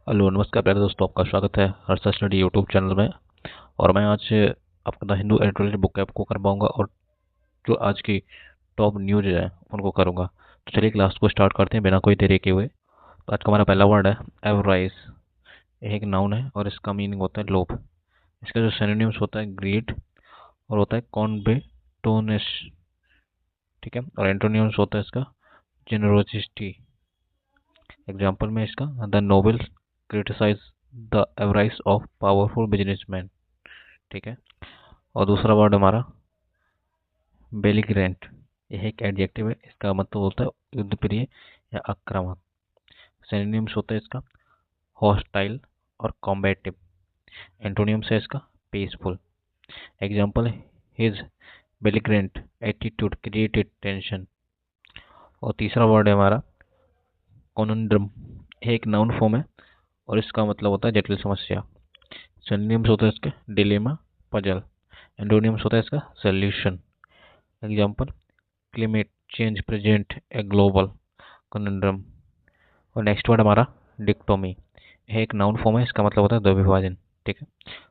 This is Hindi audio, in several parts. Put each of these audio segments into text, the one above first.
हेलो नमस्कार प्यारे दोस्तों, आपका स्वागत है हर्षा स्टडी यूट्यूब चैनल में। और मैं आज आपका the Hindu editorial book cap को कर पाऊंगा और जो आज की टॉप न्यूज है उनको करूंगा। तो चलिए क्लास को स्टार्ट करते हैं बिना कोई देरी के हुए। तो आज का हमारा पहला वर्ड है एवराइज। यह एक नाउन है और इसका मीनिंग होता है लोभ। इसका जो सिनोनिम्स होता है ग्रीड और होता है कॉन्बेटोनिस। ठीक है, और एंटोनिम्स होता है इसका जेनरोसिटी। एग्जाम्पल में इसका the noble criticize the avarice of powerful businessman. ठीक है, और दूसरा वर्ड हमारा बेलिग्रेंट। यह एक एडजेक्टिव है, इसका मतलब होता है युद्ध प्रिय या आक्रामक। सिनोनिम्स होता है इसका हॉस्टाइल और कॉम्बेटिव। एंटोनिम्स है इसका peaceful. Example his belligerent attitude created tension. और तीसरा वर्ड है हमारा कॉनंड्रम। यह एक नाउन फॉर्म है और इसका मतलब होता है जटिल समस्या। सिनोनिम्स होता है इसके डिलेमा, पजल। एंटोनिम्स होता है इसका solution. Example climate change present a global conundrum. और नेक्स्ट वर्ड हमारा डिक्टोमी। यह एक नाउन फॉर्म है, इसका मतलब होता है द्विभाजन। ठीक है,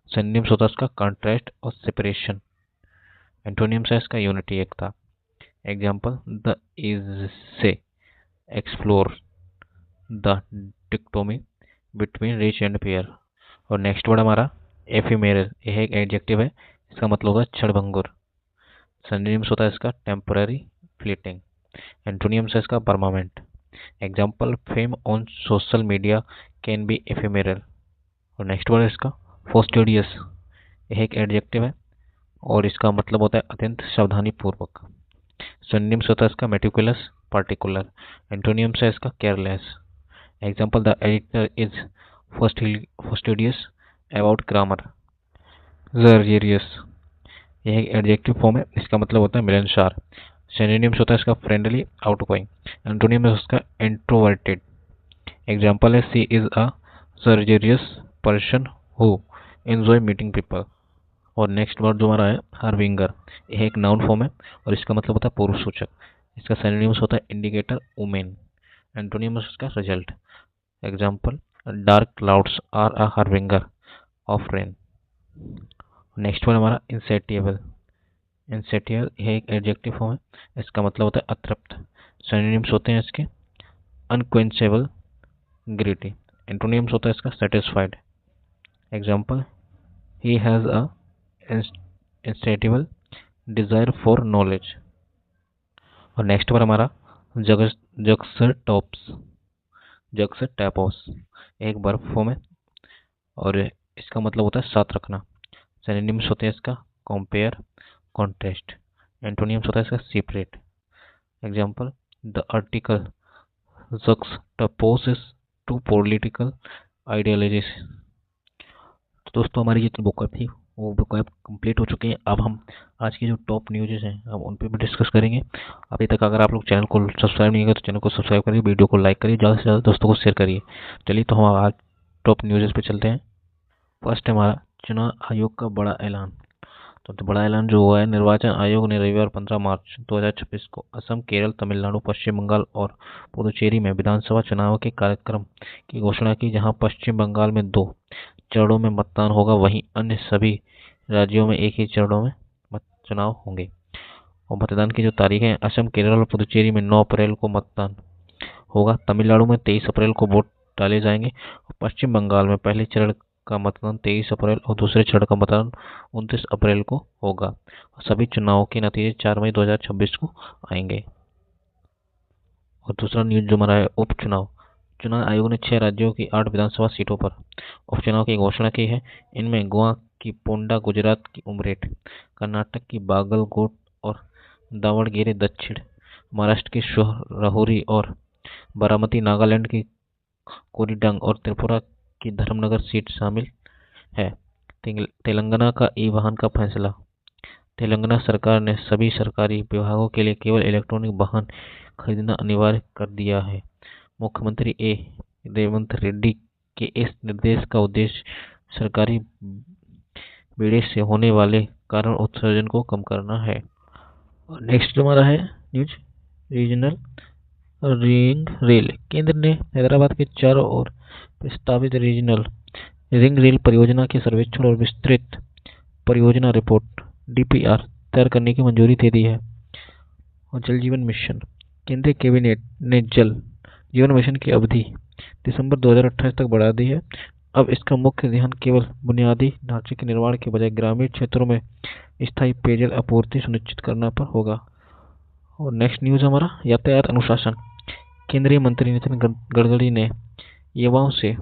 सिनोनिम्स होता है इसका कॉन्ट्रास्ट और सेपरेशन। एंटोनिम्स है इसका यूनिटी, एकता। Example the essay explore the dichotomy between rich and poor. और नेक्स्ट वर्ड हमारा एफिमेरल। यह एक एडजेक्टिव है, इसका मतलब होता है क्षणभंगुर। सिनोनिम्स होता है इसका टेम्पररी, फ्लीटिंग। एंटोनिम्स है इसका permanent. Example fame on social media can be ephemeral. और नेक्स्ट वर्ड है इसका फोस्टिडियस। यह एक एडजेक्टिव है और इसका मतलब होता है अत्यंत सावधानी पूर्वक। सिनोनिम्स होता है इसका मेटिकुलस, पार्टिकुलर। एंटोनिम्स है इसका careless. Example the editor is fastidious about grammar. Luxurious. यह एक एडजेक्टिव फॉर्म है, इसका मतलब होता है मिलनसार। सिनोनिम्स होता है इसका फ्रेंडली, आउटगोइंग। एंटोनिम है उसका इंट्रोवर्टेड। एग्जाम्पल है she is a gregarious person who enjoy meeting people. और नेक्स्ट वर्ड जो हमारा है हार्विंगर। यह एक नाउन फॉर्म है और इसका मतलब होता है पूर्व सूचक। इसका सिनोनिम्स होता है इंडिकेटर, वुमेन। एंटोनिम्स उसका result. Example dark clouds are a harbinger of rain. Next word हमारा इंसेटिएबल। इंसेटियल यह एक एडजेक्टिव फॉर्म है, इसका मतलब होता है अतृप्त। सिनोनिम्स होते हैं इसके अनक्वेंचेबल, ग्रीटी। एंटोनिम्स होता है इसका satisfied. Example he has a insatiable desire for knowledge. और नेक्स्ट पर हमारा जक्सर टॉप्स, जक्सर टैपोस। एक वर्ब फॉर्म है और इसका मतलब होता है साथ रखना। सिनोनिम्स होते हैं इसका कंपेयर, कॉन्ट्रास्ट। एंटोनिम्स होता है इसका separate. Example the article juxtaposes two political ideologies. तो दोस्तों हमारी जितनी बुक थी वो बुक कंप्लीट हो चुकी है। अब हम आज की जो टॉप न्यूज़ हैं हम उन पर भी डिस्कस करेंगे। अभी तक अगर आप लोग चैनल को सब्सक्राइब नहीं किया तो चैनल को सब्सक्राइब करिए, वीडियो को लाइक करिए, ज़्यादा से ज़्यादा दोस्तों को शेयर करिए। चलिए तो हम आज टॉप न्यूज़ पे चलते हैं। फर्स्ट है हमारा चुनाव आयोग का बड़ा ऐलान। तो बड़ा ऐलान जो हुआ है, निर्वाचन आयोग ने रविवार 15 मार्च 2026 को असम, केरल, तमिलनाडु, पश्चिम बंगाल और पुदुचेरी में विधानसभा चुनाव के कार्यक्रम की घोषणा की। जहां पश्चिम बंगाल में 2 चरणों में मतदान होगा, वहीं अन्य सभी राज्यों में एक ही चरणों में चुनाव होंगे। और मतदान की जो तारीख है, असम, केरल और पुदुचेरी में 9 अप्रैल को मतदान होगा। तमिलनाडु में 23 अप्रैल को वोट डाले जाएंगे और पश्चिम बंगाल में पहले चरण का मतदान 23 अप्रैल और दूसरे चरण का मतदान 29 अप्रैल को होगा। सभी चुनावों के नतीजे 4 मई 2026 को आएंगे। और दूसरा न्यूज जो हमारा है उपचुनाव। चुनाव आयोग ने 6 राज्यों की 8 विधानसभा सीटों पर उपचुनाव की घोषणा की है। इनमें गोवा की पोंडा, गुजरात की उमरेठ, कर्नाटक की बागलकोट और दावणगेरे दक्षिण, महाराष्ट्र की राहुरी और बारामती, नागालैंड की कोरीडंग और त्रिपुरा की धर्मनगर सीट शामिल है। तेलंगाना का ई वाहन का फैसला। तेलंगाना सरकार ने सभी सरकारी विभागों के लिए केवल इलेक्ट्रॉनिक वाहन खरीदना अनिवार्य कर दिया है। मुख्यमंत्री ए रेवंत रेड्डी के इस निर्देश का उद्देश्य सरकारी बेड़े से होने वाले कार्बन उत्सर्जन को कम करना है। और नेक्स्ट हमारा है न्यूज रीजनल रिंग रेल। केंद्र ने हैदराबाद के चारों ओर प्रस्तावित रीजनल रिंग रेल परियोजना के सर्वेक्षण और विस्तृत परियोजना रिपोर्ट डीपीआर तैयार करने की मंजूरी दे दी है। और जल जीवन मिशन। केंद्रीय कैबिनेट ने जल जीवन मिशन की अवधि दिसंबर 2028 तक बढ़ा दी है। अब इसका मुख्य ध्यान केवल बुनियादी ढांचे के निर्माण के बजाय ग्रामीण क्षेत्रों में स्थायी पेयजल आपूर्ति सुनिश्चित करना पर होगा। और नेक्स्ट न्यूज हमारा यातायात अनुशासन। केंद्रीय मंत्री नितिन गडकरी ने युवाओं से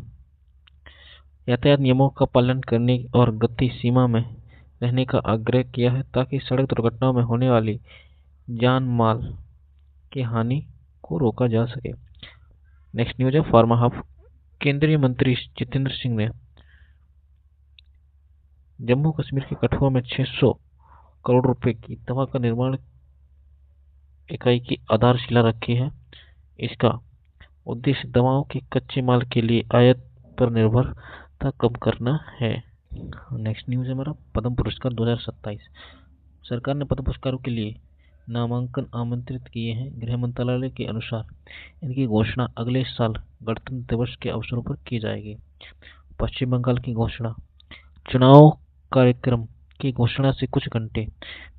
यातायात नियमों का पालन करने और गति सीमा में रहने का आग्रह किया है ताकि सड़क दुर्घटनाओं में होने वाली जान माल की हानि को रोका जा सके। नेक्स्ट न्यूज है फार्मा हब। केंद्रीय मंत्री जितेंद्र सिंह ने जम्मू कश्मीर के कठुआ में 600 करोड़ रुपए की दवा का निर्माण इकाई की आधारशिला रखी है। इसका उद्देश्य दवाओं के कच्चे माल के लिए आयात पर निर्भरता कम करना है। नेक्स्ट न्यूज है हमारा पद्म पुरस्कार 2027। सरकार ने पद्म पुरस्कारों के लिए नामांकन आमंत्रित किए हैं। गृह मंत्रालय के अनुसार इनकी घोषणा अगले साल गणतंत्र दिवस के अवसरों पर की जाएगी। पश्चिम बंगाल की घोषणा। चुनाव कार्यक्रम की घोषणा से कुछ घंटे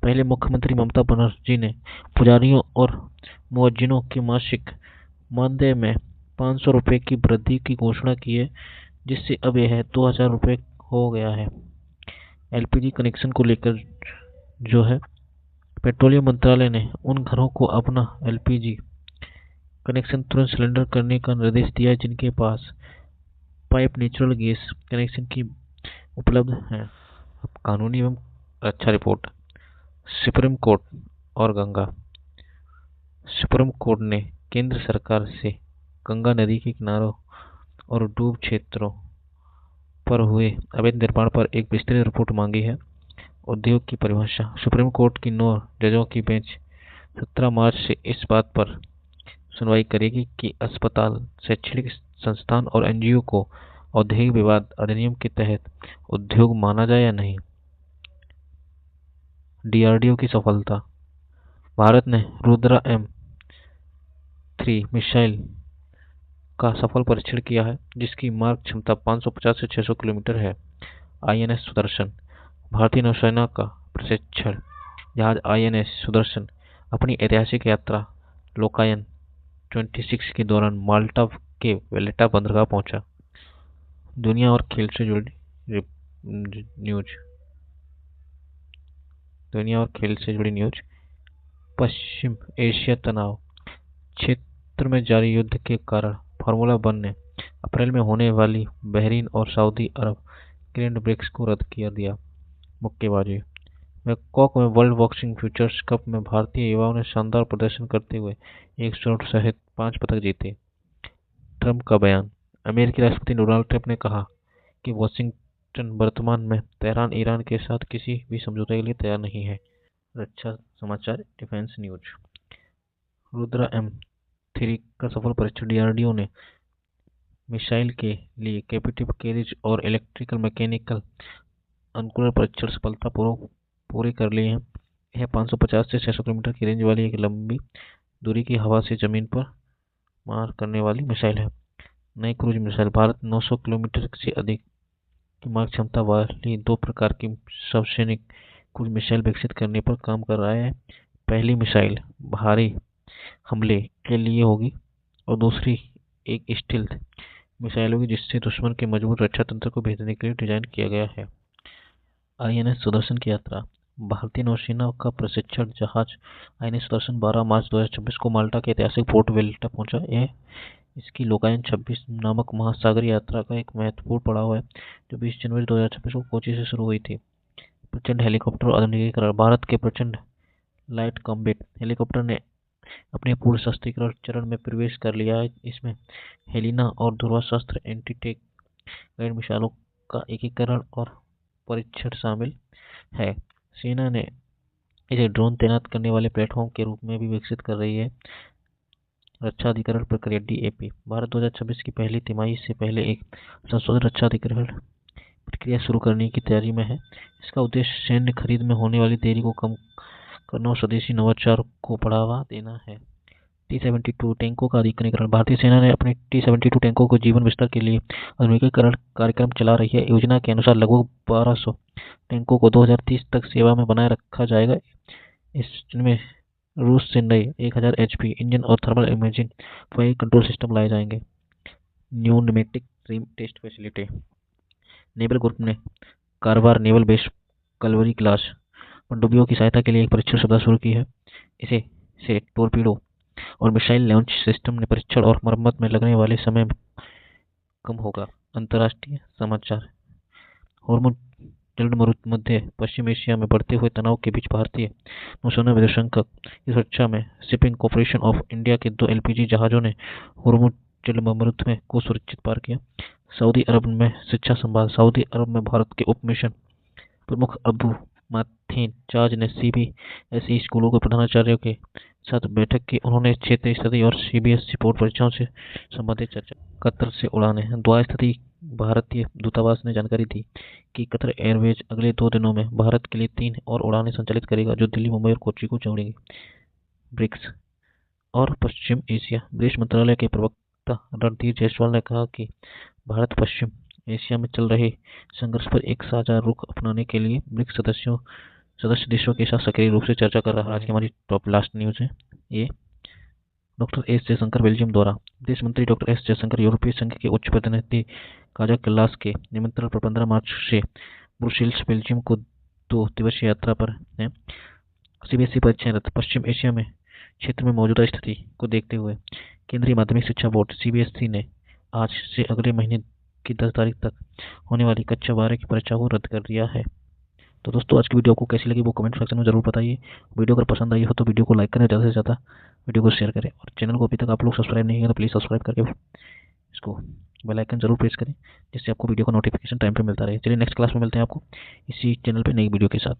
पहले मुख्यमंत्री ममता बनर्जी ने पुजारियों और मुअज्जिनों के मासिक मानदेय में 500 रुपये की वृद्धि की घोषणा की है, जिससे अब यह 2000 रुपये हो गया है। एलपीजी कनेक्शन को लेकर जो है पेट्रोलियम मंत्रालय ने उन घरों को अपना एलपीजी कनेक्शन तुरंत सिलेंडर करने का निर्देश दिया है जिनके पास पाइप नेचुरल गैस कनेक्शन की उपलब्ध है। अब कानूनी एवं रक्षा रिपोर्ट। सुप्रीम कोर्ट और गंगा। सुप्रीम कोर्ट ने केंद्र सरकार से गंगा नदी के किनारों और डूब क्षेत्रों पर हुए अवैध निर्माण पर एक विस्तृत रिपोर्ट मांगी है। उद्योग की परिभाषा। सुप्रीम कोर्ट की 9 जजों की बेंच 17 मार्च से इस बात पर सुनवाई करेगी कि अस्पताल, शैक्षणिक संस्थान और एनजीओ को औद्योगिक विवाद अधिनियम के तहत उद्योग माना जाए या नहीं। डीआरडीओ की सफलता। भारत ने रुद्रा M3 मिसाइल का सफल परीक्षण किया है, जिसकी मार्ग क्षमता 550 से 600 किलोमीटर है। आईएनएस सुदर्शन। भारतीय नौसेना का प्रशिक्षण जहाज आईएनएस सुदर्शन अपनी ऐतिहासिक यात्रा लोकायन 26 के दौरान माल्टा के वेलेटा बंदरगाह पहुंचा। दुनिया और खेल से जुड़ी न्यूज। पश्चिम एशिया तनाव क्षेत्र में जारी युद्ध के कारण फार्मूला 1 ने अप्रैल में होने वाली बहरीन और सऊदी अरब ग्रैंड प्रिक्स को रद्द कर दिया। मुक्केबाजी। बैंकॉक में वर्ल्ड बॉक्सिंग फ्यूचर्स कप में भारतीय युवाओं ने शानदार प्रदर्शन करते हुए 1 स्वर्ण सहित 5 पदक जीते। ट्रंप का बयान। अमेरिकी राष्ट्रपति डोनाल्ड ट्रंप ने कहा कि वाशिंगटन वर्तमान में तेहरान ईरान के साथ किसी भी समझौते के लिए तैयार नहीं है। रक्षा समाचार। Defence news. रुद्रा M3 का सफल परीक्षण। डीआरडीओ ने मिसाइल के लिए कैपेसिटिव कैरिज और इलेक्ट्रिकल मैकेनिकल अनुकूलन परीक्षण सफलतापूर्वक पूरे कर लिए हैं। यह 550 से 600 किलोमीटर की रेंज वाली एक लंबी दूरी की हवा से जमीन पर मार करने वाली मिसाइल है। नई क्रूज मिसाइल। भारत 900 किलोमीटर से अधिक की मार क्षमता वाली 2 प्रकार की सबसैनिक क्रूज मिसाइल विकसित करने पर काम कर रहा है। पहली मिसाइल भारी हमले के लिए होगी और दूसरी एक स्टील्थ मिसाइल होगी, जिससे दुश्मन के मजबूत रक्षा तंत्र को भेजने के लिए डिजाइन किया गया है। आईएनएस सुदर्शन की यात्रा। भारतीय नौसेना का प्रशिक्षण जहाज आईएनएस सुदर्शन 12 मार्च 2026 को माल्टा के ऐतिहासिक पोर्ट वेलेटा पहुंचा। यह इसकी लोकायन 26 नामक महासागरीय यात्रा का एक महत्वपूर्ण पड़ाव है, जो 20 जनवरी 2026 को कोची से शुरू हुई थी। प्रचंड हेलीकॉप्टर आधुनिकीकरण। भारत के प्रचंड लाइट कॉम्बैट हेलीकॉप्टर ने अपने पूर्ण शस्त्रीकरण चरण में प्रवेश कर लिया है। इसमें हेलिना और ध्रुवास्त्र एंटी-टैंक गाइड मिसाइलों का एकीकरण और परीक्षण शामिल है। सेना ने इसे ड्रोन तैनात करने वाले प्लेटफॉर्म के रूप में भी विकसित कर रही है। रक्षा अधिग्रहण प्रक्रिया डीएपी। भारत 2026 की पहली तिमाही से पहले एक संशोधित रक्षा अधिग्रहण प्रक्रिया शुरू करने की तैयारी में है। इसका उद्देश्य सैन्य खरीद में होने वाली देरी को कम करना और स्वदेशी नवाचार को बढ़ावा देना है। T-72 टैंकों का आधुनिकीकरण। भारतीय सेना ने अपने T-72 टैंकों को जीवन विस्तार के लिए आधुनिकीकरण कार्यक्रम चला रही है। योजना के अनुसार लगभग 1200 टैंकों को 2030 तक सेवा में बनाए रखा जाएगा। इसमें रूस से नए 1000 HP इंजन और thermal imaging fire control system लाए जाएंगे। New pneumatic trim test facility. Naval group ने Karwar naval base Kalvari class पनडुब्बियों की सहायता के लिए एक परीक्षण सुविधा शुरू की है। इसे से टोरपीडो और मिसाइल लॉन्च सिस्टम ने परीक्षण और मरम्मत में लगने वाले समय कम होगा। अंतर्राष्ट्रीय समाचार। हॉर्मुज जलमरुद मध्य पश्चिम एशिया में बढ़ते हुए तनाव के बीच भारतीय नौसेना विध्वंसक की सुरक्षा में शिपिंग कॉर्पोरेशन ऑफ इंडिया के 2 LPG जहाजों ने हॉर्मुज जलमरुद में को सुरक्षित पार किया। सऊदी अरब में शिक्षा संभाल। सऊदी अरब में भारत के उप मिशन प्रमुख अबू माथेन चाज ने CBSE स्कूलों के प्रधानाचार्यों के साथ बैठक की। उन्होंने क्षेत्रीय स्थिति और CBSE बोर्ड परीक्षाओं से संबंधित चर्चा। कतर से उड़ानें। दुबई स्थित भारतीय दूतावास ने जानकारी दी कि कतर एयरवेज अगले 2 दिनों में भारत के लिए 3 और उड़ानें संचालित करेगा, जो दिल्ली, मुंबई और कोच्चि को जोड़ेंगी। ब्रिक्स और पश्चिम एशिया। विदेश मंत्रालय के प्रवक्ता रणधीर जायसवाल ने कहा कि भारत पश्चिम एशिया में चल रहे संघर्ष पर एक साझा रुख अपनाने के लिए ब्रिक्स सदस्य देशों के साथ सक्रिय रूप से चर्चा कर रहा है। आज की हमारी टॉप लास्ट न्यूज है ये। डॉक्टर एस जयशंकर बेल्जियम दौरा। विदेश मंत्री डॉक्टर एस जयशंकर यूरोपीय संघ के उच्च प्रतिनिधि काजा कल्लास के निमंत्रण पर 15 मार्च से ब्रुसेल्स बेल्जियम को 2 दिवसीय यात्रा पर हैं। CBSE परीक्षाएं रद्द। पश्चिम एशिया में क्षेत्र में मौजूदा स्थिति को देखते हुए केंद्रीय माध्यमिक शिक्षा बोर्ड CBSE ने आज से अगले महीने की 10 तारीख तक होने वाली कक्षा 12 की परीक्षा को रद्द कर दिया है। तो दोस्तों, आज की वीडियो आपको कैसी लगी वो कमेंट सेक्शन में जरूर बताइए। वीडियो अगर पसंद आई हो तो वीडियो को लाइक करें, ज़्यादा से ज़्यादा वीडियो को शेयर करें, और चैनल को अभी तक आप लोग सब्सक्राइब नहीं किया तो प्लीज़ सब्सक्राइब करके इसको बेल आइकन जरूर प्रेस करें, जिससे आपको वीडियो का नोटिफिकेशन टाइम पे मिलता रहे। चलिए नेक्स्ट क्लास में मिलते हैं आपको इसी चैनल पे नई वीडियो के साथ।